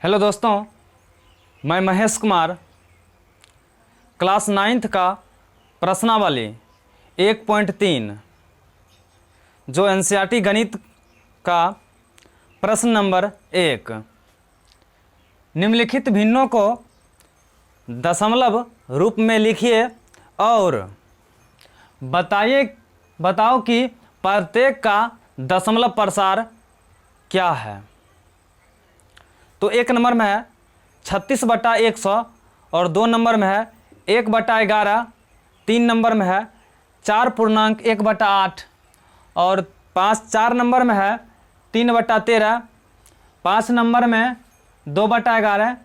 Hello दोस्तों, मैं Mahesh Kumar class 9th का प्रश्नावली 1.3 जो एनसीईआरटी गणित का प्रश्न नंबर 1, निम्नलिखित भिन्नों को दशमलव रूप में लिखिए और बताओ कि प्रत्येक का दशमलव प्रसार क्या है। तो 1 नंबर में है 36/100 और 2 नंबर में है 1/11, 3 नंबर में है 4.1/8 और 4 नंबर में है 3/13, 5 नंबर में 2/11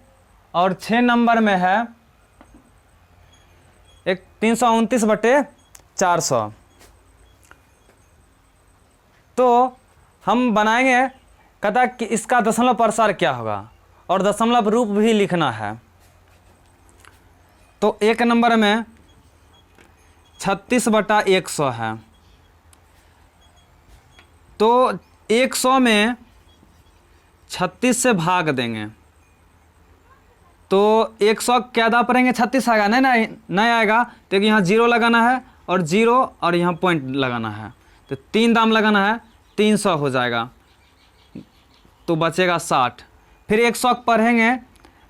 और 6 नंबर में है 329/400। तो हम बनाएंगे कहता कि इसका दशमलव प्रसार क्या होगा और दशमलव रूप भी लिखना है। तो 1 नंबर में 36/100 है, तो 100 में 36 से भाग देंगे तो 100 क्या दा पड़ेंगे, 36 आएगा, नहीं आएगा तो यहाँ 0 लगाना है और 0 और यहाँ पॉइंट लगाना है, तो 3 दाम लगाना है, 300 हो जाएगा तो बचेगा 60। फिर 100 पढ़ेंगे,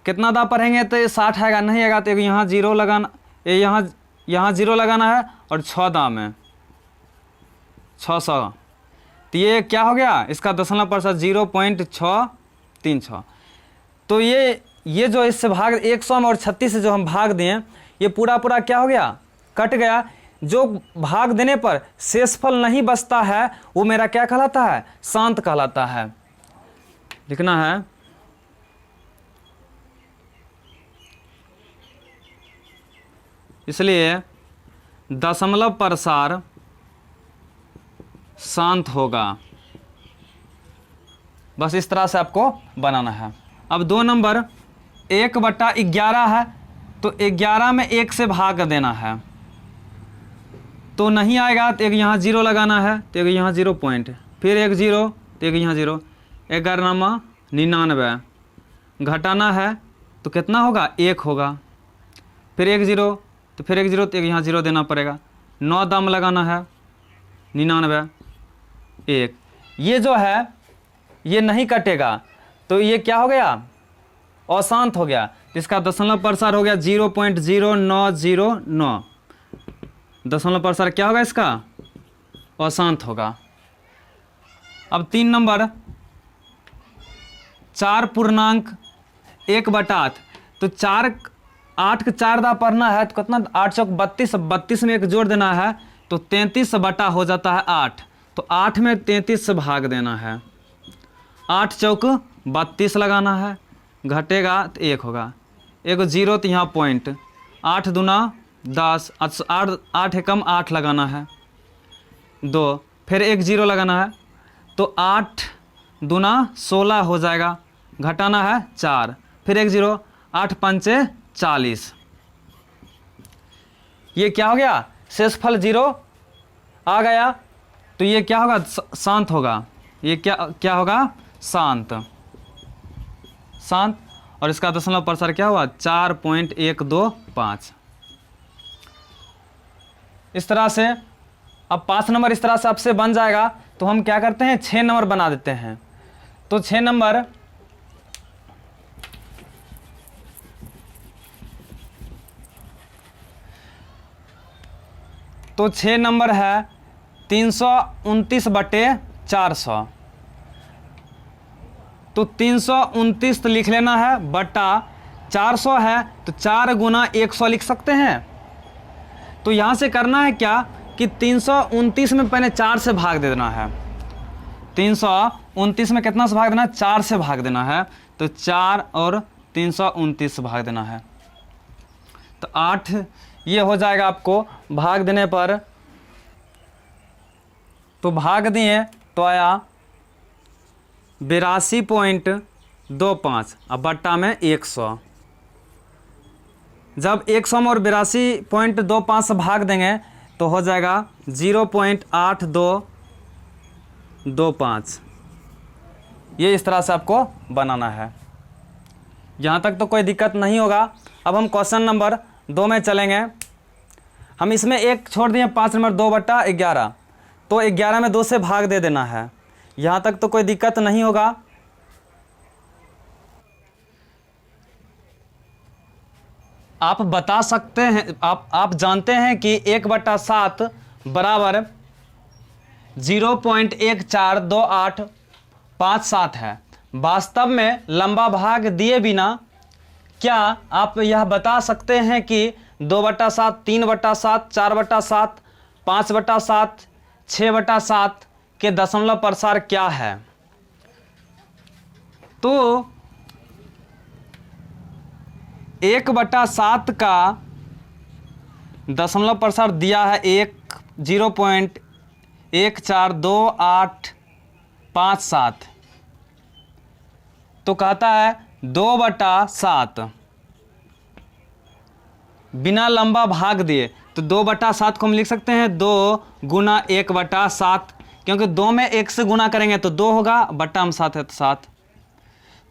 कितना दा पढ़ेंगे तो 60 आएगा, नहीं आएगा तो यहाँ 0 लगाना, यहाँ 0 लगाना है और 6 दाम है 600, तो ये क्या हो गया, इसका दशमलव प्रसार 0.636। तो ये जो इससे भाग 100 में और 36 से जो हम भाग दिए, ये पूरा क्या हो गया, कट गया। जो भाग देने पर शेषफल नहीं बचता है वो मेरा क्या कहलाता है, शांत कहलाता है। लिखना है इसलिए दशमलव प्रसार शांत होगा। बस इस तरह से आपको बनाना है। अब 2 नंबर 1/11 है, तो 11 में 1 से भाग देना है तो नहीं आएगा, तो एक यहाँ 0 लगाना है, तो एक यहाँ 0 पॉइंट, फिर एक 0, तो एक यहाँ 0, 11 99 घटाना है तो कितना होगा, 1 होगा, फिर एक 0, तो फिर एक 0, तो एक यहाँ 0 देना पड़ेगा, 9 दाम लगाना है, 99 1। ये जो है ये नहीं कटेगा तो ये क्या हो गया, अशांत हो गया। इसका दशमलव प्रसार हो गया 0.0909। दशमलव प्रसार क्या होगा इसका, अशांत होगा। अब 3 नंबर 4.1/8, तो 8 के 4 दा पढ़ना है तो कितना, 8 चौक 32, 32 में 1 जोड़ देना है तो 33 बटा हो जाता है 8, तो 8 में 33 से भाग देना है, 8 चौक 32 लगाना है, घटेगा तो 1 होगा, एक 0 तो यहाँ पॉइंट, 8 दूना 10, 8 एकम 8 लगाना है 2, फिर एक 0 लगाना है तो 8 दूना 16 हो जाएगा, घटाना है 4, फिर एक 0, 8 पंचे 40। ये क्या हो गया, शेषफल 0 आ गया, तो ये क्या होगा, शांत होगा। ये क्या होगा, शांत। और इसका दशमलव प्रसार क्या हुआ, 4.125। इस तरह से अब 5 नंबर इस तरह से आपसे बन जाएगा। तो हम क्या करते हैं, 6 नंबर बना देते हैं। तो 6 नंबर है 329/400। तो 329 तो लिख लेना है, बटा 400 है तो 4 गुना 100 लिख सकते हैं। तो यहाँ से करना है क्या कि 329 में पहले 4 से भाग दे देना है। 329 में कितना से भाग देना है, 4 से भाग देना है, तो 4 और 329 से भाग देना है तो 8 ये हो जाएगा आपको भाग देने पर। तो भाग दिए तो आया 82.25, अब बट्टा में 100। जब 100 में और 82.25 से भाग देंगे तो हो जाएगा 0.8225। ये इस तरह से आपको बनाना है। यहाँ तक तो कोई दिक्कत नहीं होगा। अब हम क्वेश्चन नंबर 2 में चलेंगे। हम इसमें एक छोड़ दिए 5 नंबर 2/11, तो 11 में 2 से भाग दे देना है। यहाँ तक तो कोई दिक्कत नहीं होगा। आप बता सकते हैं, आप जानते हैं कि 1/7 बराबर 0.142857 है। वास्तव में लंबा भाग दिए बिना क्या आप यह बता सकते हैं कि 2/7, 3/7, 4/7, 5/7, 6/7 के दशमलव प्रसार क्या है? तो 1/7 का दशमलव प्रसार दिया है 0.142857, तो कहता है 2/7 बिना लंबा भाग दिए। तो 2/7 को हम लिख सकते हैं 2 गुना 1/7, क्योंकि 2 में 1 से गुना करेंगे तो 2 होगा, बट्टा में 7 है तो 7,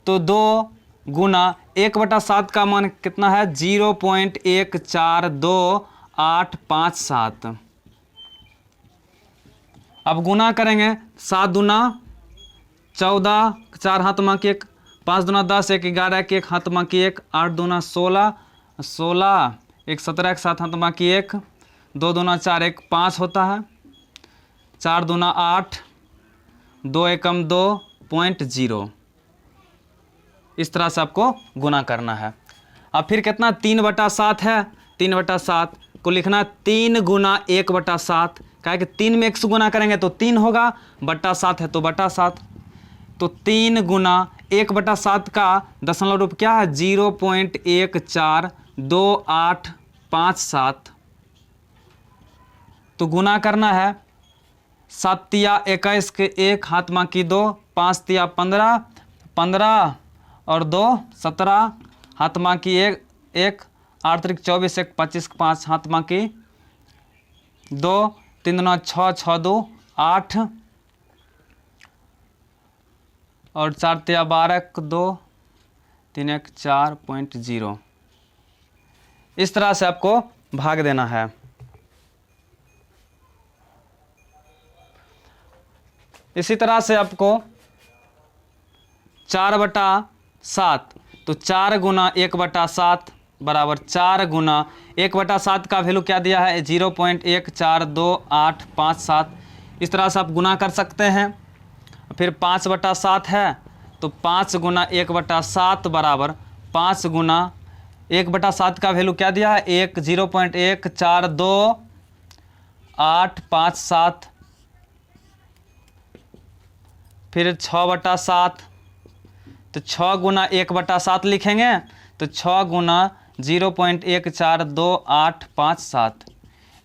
तो 2 गुना 1/7 का मान कितना है 0.142857। अब गुना करेंगे 7 दूना 14, 4 हाथ में की 1, 5 दूना 10, 1 11, 1 हाथ में की 1, 8 दूना 16, 16 1 17, 1 7 हाथ में की 1, 2 दूना 4, 1 5 होता है, 4 दूना 8, 2 एकम 2.0। इस तरह से आपको गुना करना है। अब फिर कितना 3/7 है, 3/7 को लिखना 3 गुना 1/7, क्या कि 3 में 1 से गुना करेंगे तो 3 होगा, बट्टा 7 है तो बट्टा 7, तो 3 गुना 1/7 का दशमलव रूप क्या है 0.142857। तो गुना करना है 7 तिया 21 के 1 हाथ में की 2, 5 तिया 15, 15 और 2 17 हाथ में की 1, 8 त्रिक 24, 1 25, 5 हाथ में की 2, 3 दूना 6, 6 2 8 और 4 तिया 12, 2 3 1 4.0। इस तरह से आपको भाग देना है। इसी तरह से आपको 4/7, तो 4 गुना 1/7 बराबर 4 गुना 1/7 का वैल्यू क्या दिया है 0.142857। इस तरह से आप गुना कर सकते हैं। फिर 5/7 है, तो 5 गुना 1/7 बराबर 5 गुना 1/7 का वैल्यू क्या दिया है 0.142857। फिर 6/7, तो 6 गुना 1/7 लिखेंगे, तो 6 गुना 0.142857।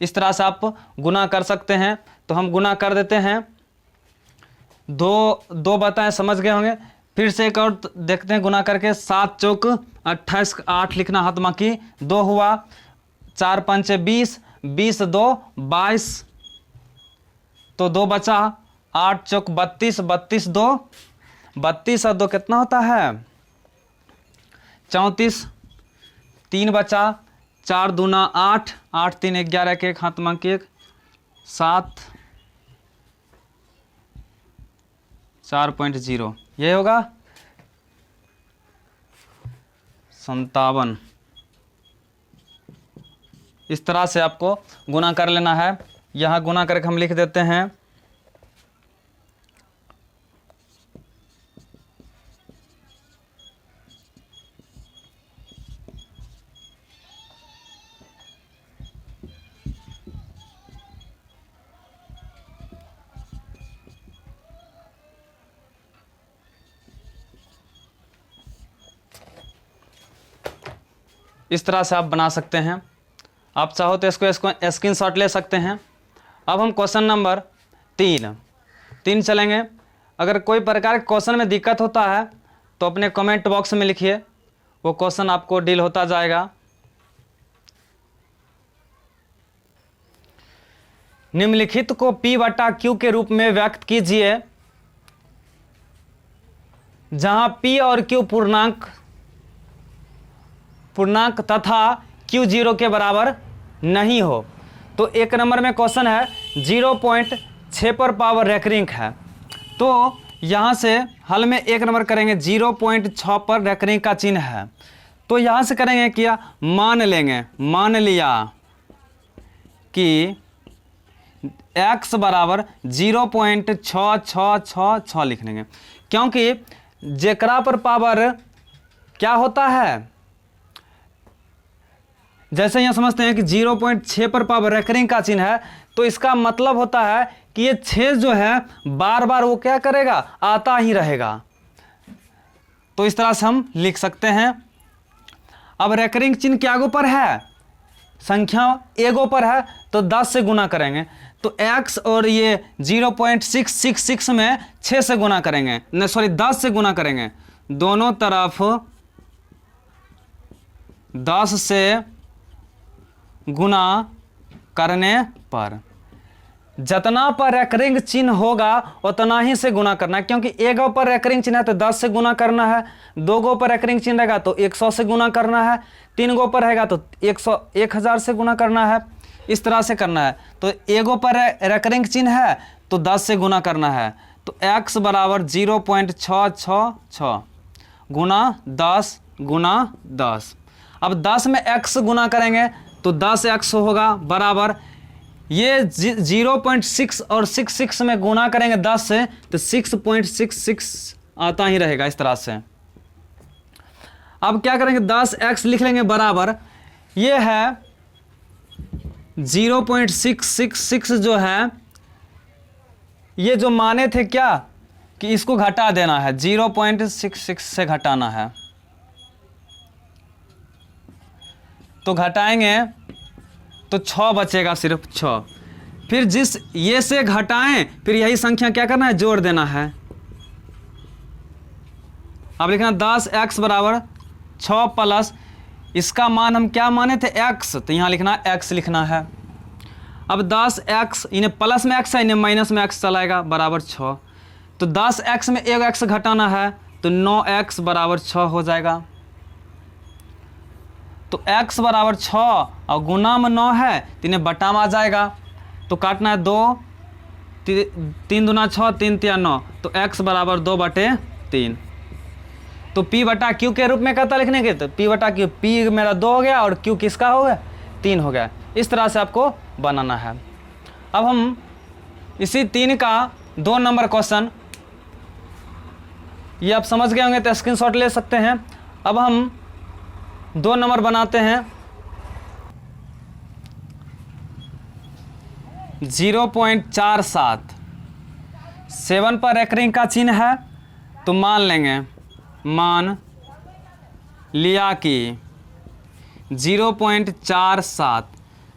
इस तरह से आप गुना कर सकते हैं। तो हम गुना कर देते हैं। दो बताएं, समझ गए होंगे। फिर से एक और देखते हैं गुना करके। 7 चौक 28, 8 लिखना हाथ में की 2 हुआ, 4 पंचे 20, 20 2 22, तो 2 बचा, 8 चौक 32, 32 2 32 और 2 कितना होता है 34, 3 बचा, 4 दूना 8, 8 3 11 के 1 हाथ में की 1, 7 4.0, ये होगा 57। इस तरह से आपको गुना कर लेना है। यहाँ गुना करके हम लिख देते हैं इस तरह से आप बना सकते हैं। आप चाहो तो इसको स्क्रीनशॉट ले सकते हैं। अब हम क्वेश्चन नंबर 3 चलेंगे। अगर कोई प्रकार के क्वेश्चन में दिक्कत होता है तो अपने कमेंट बॉक्स में लिखिए, वो क्वेश्चन आपको डील होता जाएगा। निम्नलिखित को P/Q के रूप में व्यक्त कीजिए जहां P और Q पूर्णांक पूर्णांक तथा q 0 के बराबर नहीं हो। तो एक नंबर में क्वेश्चन है 0.6 पर पावर रेकरिंग है, तो यहाँ से हल में एक नंबर करेंगे 0.6 पर रेकरिंग का चिन्ह है, तो यहाँ से करेंगे क्या, मान लेंगे, मान लिया कि x बराबर 0.6666 लिख लेंगे, क्योंकि जेकरा पर पावर क्या होता है, जैसे यहाँ समझते हैं कि 0.6 पर पावर रेकरिंग का चिन्ह है, तो इसका मतलब होता है कि ये 6 जो है बार बार वो क्या करेगा, आता ही रहेगा। तो इस तरह से हम लिख सकते हैं। अब रेकरिंग चिन्ह क्या गो पर है, संख्या एगो पर है, तो 10 से गुना करेंगे, तो x और ये 0.666 में 6 से गुना करेंगे, नहीं सॉरी 10 से गुना करेंगे, दोनों तरफ 10 से गुना करने पर जितना पर रेकरिंग चिन्ह होगा उतना ही से गुना करना है, क्योंकि एक पर रेकरिंग चिन्ह है तो 10 से गुना करना है, 2 गो पर रेकरिंग चिन्ह रहेगा तो 100 से गुना करना है, 3 गो पर रहेगा तो 1000 से गुना करना है, इस तरह से करना है। तो एगो पर रेकरिंग चिन्ह है तो 10 से गुना करना है, तो x बराबर 0.666 गुना 10 गुना 10। अब 10 में x गुना करेंगे तो 10x होगा बराबर, ये 0.6 और 66 में गुना करेंगे 10 से तो 6.66 आता ही रहेगा इस तरह से। अब क्या करेंगे, 10x लिख लेंगे बराबर, ये है 0.666 जो है, ये जो माने थे क्या कि इसको घटा देना है, 0.66 से घटाना है, तो घटाएंगे तो 6 बचेगा, सिर्फ 6। फिर जिस ये से घटाएं फिर यही संख्या क्या करना है, जोड़ देना है। अब लिखना 10x बराबर 6 प्लस इसका मान हम क्या माने थे, x, तो यहाँ लिखना x लिखना है। अब 10x, इन्हें प्लस में x है, इन्हें माइनस में x चलाएगा, बराबर 6। तो 10x में एक x घटाना है तो 9x बराबर 6 हो जाएगा। तो x बराबर 6 और गुना में 9 है तो इन्हें बटा में आ जाएगा, तो काटना है 2, 3 दूना 6, 3 तिया 9, तो x बराबर 2/3। तो p बटा q के रूप में कहता लिखने के, तो p बटा q, p मेरा 2 हो गया और q किसका हो गया, 3 हो गया। इस तरह से आपको बनाना है। अब हम इसी 3 का 2 नंबर क्वेश्चन, ये आप समझ गए होंगे तो स्क्रीनशॉट ले सकते हैं। अब हम 2 नंबर बनाते हैं। 0.47 7 पर रेकरिंग का चिन्ह है, तो मान लेंगे, मान लिया कि 0.47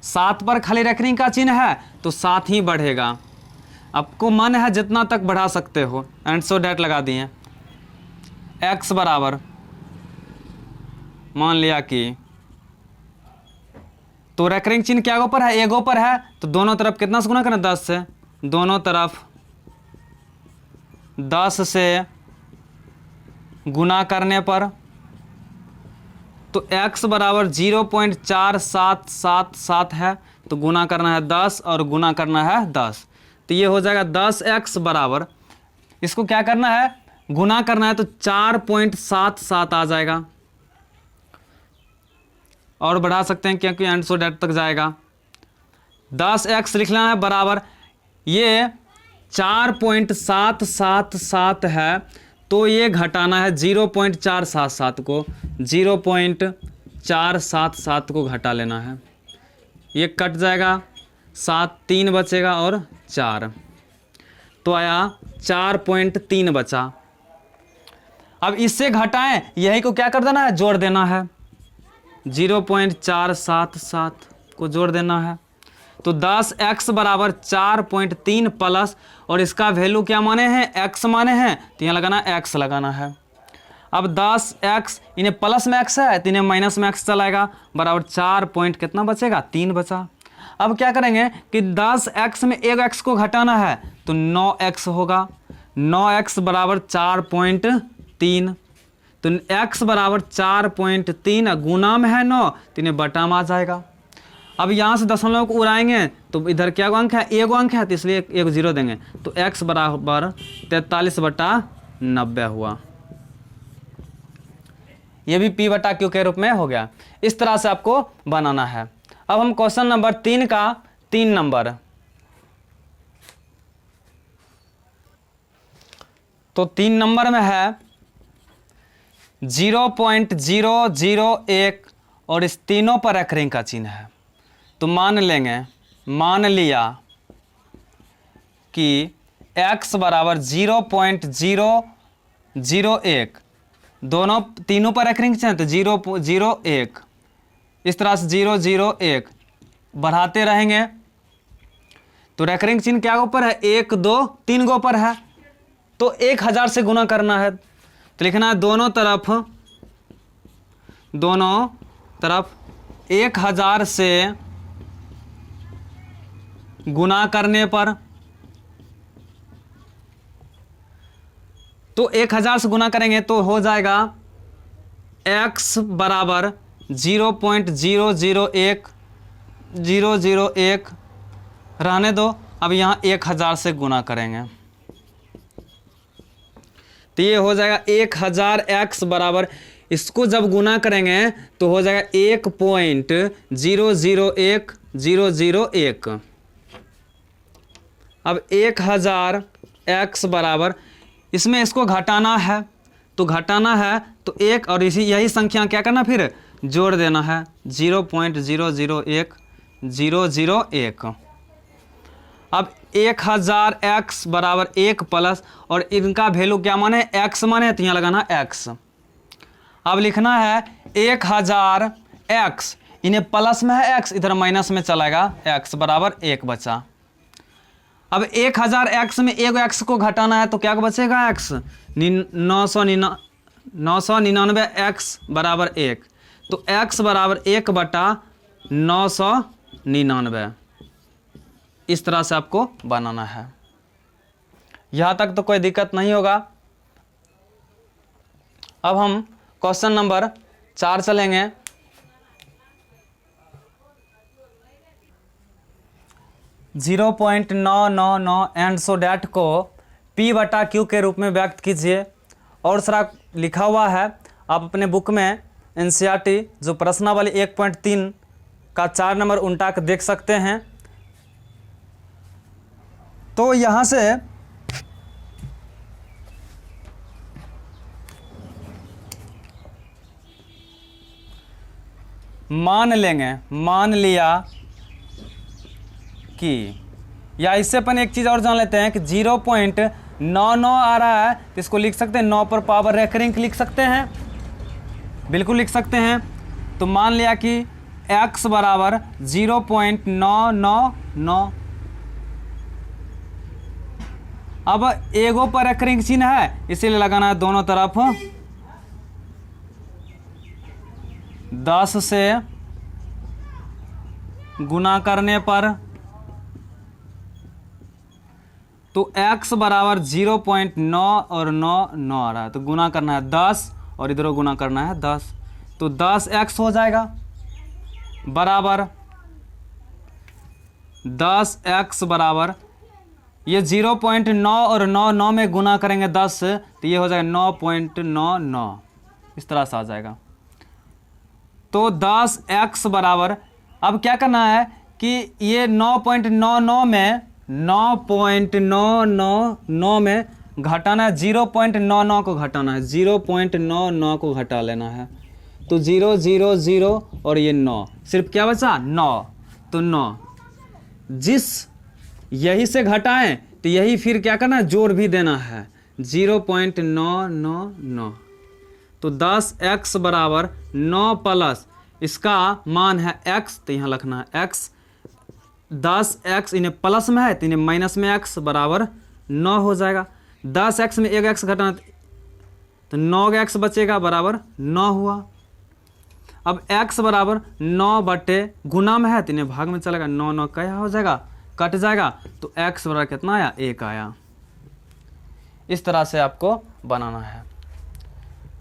7 पर खाली रेकरिंग का चिन्ह है तो 7 ही बढ़ेगा। आपको मन है जितना तक बढ़ा सकते हो, एंड सो डैट लगा दिए। x बराबर मान लिया कि, तो रेकरिंग चिन्ह क्या पर है, एगो पर है, तो दोनों तरफ कितना से गुना करना, 10 से, दोनों तरफ 10 से गुना करने पर, तो x बराबर 0.4777 है, तो गुना करना है 10 और गुना करना है 10, तो ये हो जाएगा 10x बराबर, इसको क्या करना है, गुना करना है, तो 4.77 आ जाएगा। और बढ़ा सकते हैं क्योंकि एंड सो डेट तक जाएगा। 10x लिखना है बराबर, ये 4.777 है, तो ये घटाना है 0.477 को, 0.477 को घटा लेना है, ये कट जाएगा, 7 3 बचेगा और 4, तो आया 4.3 बचा। अब इससे घटाएं, यही को क्या कर देना है, जोड़ देना है, 0.477 को जोड़ देना है, तो 10x बराबर 4.3 प्लस, और इसका वैल्यू क्या माने हैं, x माने हैं, तो यहाँ लगाना x लगाना है। अब 10x, इन्हें प्लस में x है तो इन्हें माइनस में x चलाएगा, बराबर 4 पॉइंट कितना बचेगा, 3 बचा। अब क्या करेंगे कि 10x में एक x को घटाना है तो 9x होगा, 9x बराबर 4.3, तो x बराबर 4.3 गुना में है 9 तो इन्हें बटा में आ जाएगा। अब यहाँ से दशमलव को उड़ाएंगे तो इधर क्या अंक है, एगो अंक है, तो इसलिए एक जीरो देंगे, तो x बराबर 43/90 हुआ। ये भी p बटा q के रूप में हो गया। इस तरह से आपको बनाना है। अब हम क्वेश्चन नंबर 3 का 3 नंबर, तो 3 नंबर में है 0.001 और इस तीनों पर रेखरिंग का चिन्ह है। तो मान लिया कि x बराबर 0.001, तीनों पर रेखरिंग चिन्ह तो 0.01, इस तरह से 0.01 बढ़ाते रहेंगे तो रेखरिंग चिन्ह क्या ऊपर है, 1 2 3 गो पर है, तो 1000 से गुना करना है। तो लिखना है दोनों तरफ 1000 से गुना करने पर, तो 1000 से गुना करेंगे तो हो जाएगा x बराबर 0.001 रहने दो। अब यहाँ 1000 से गुना करेंगे तो ये हो जाएगा 1000 x बराबर, इसको जब गुना करेंगे तो हो जाएगा 1.001001। अब 1000 x बराबर, इसमें इसको घटाना है तो एक और इसी यही संख्या क्या करना, फिर जोड़ देना है 0.001001। अब 1000 x बराबर 1 प्लस, और इनका वैल्यू क्या माने, x माने, तो यहाँ लगाना x। अब लिखना है 1000 x, इन्हें प्लस में है x, इधर माइनस में चलाएगा, x बराबर 1 बचा। अब 1000 x में एक x को घटाना है तो क्या बचेगा, x 999 x बराबर 1, तो x बराबर 1/999। इस तरह से आपको बनाना है। यहाँ तक तो कोई दिक्कत नहीं होगा। अब हम क्वेश्चन नंबर 4 चलेंगे। जीरो 0.999 एंड सो डैट को p बटा q के रूप में व्यक्त कीजिए। और सारा लिखा हुआ है, आप अपने बुक में NCERT जो प्रश्नावली 1.3 का 4 नंबर उल्टा के देख सकते हैं। तो यहाँ से मान लिया कि, या इससे अपन एक चीज़ और जान लेते हैं कि 0.99 आ रहा है तो इसको लिख सकते हैं 9 पर पावर रेखरिंग लिख सकते हैं, बिल्कुल लिख सकते हैं। तो मान लिया कि x बराबर 0.999, अब एगो पर रेखरिंग चिन्ह है इसीलिए लगाना है दोनों तरफ 10 से गुना करने पर, तो x बराबर 0.9 और 9 आ रहा है तो गुना करना है 10 और इधर गुना करना है 10, तो 10x हो जाएगा बराबर 10x बराबर, ये 0.9 और 9 में गुना करेंगे 10 तो ये हो जाएगा 9.99, इस तरह से आ जाएगा। तो 10x बराबर, अब क्या करना है कि ये 9.99 में 9.999 में घटाना है, 0.99 को घटाना है, 0.99 को घटा लेना है, तो 0 0 0 और ये 9, सिर्फ क्या बचा 9, तो 9 जिस यही से घटाएं तो यही फिर क्या करना है जोड़ भी देना है 0.999, तो 10x बराबर 9 प्लस इसका मान है x, तो यहाँ लिखना है x, 10x इन्हें प्लस में है तो इन्हें माइनस में x बराबर 9 हो जाएगा। 10x में एक x घटाना तो 9x बचेगा बराबर 9 हुआ। अब x बराबर 9 बटे गुना में है तो इन्हें भाग में चलेगा, 9 9 क्या हो जाएगा, कट जाएगा, तो x बराबर कितना आया, 1 आया। इस तरह से आपको बनाना है।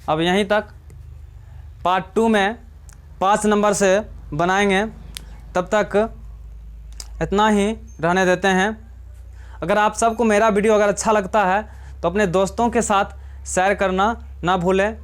अब यहीं तक। पार्ट 2 में 5 नंबर से बनाएंगे। तब तक इतना ही रहने देते हैं। अगर आप सबको मेरा वीडियो अगर अच्छा लगता है तो अपने दोस्तों के साथ शेयर करना ना भूलें।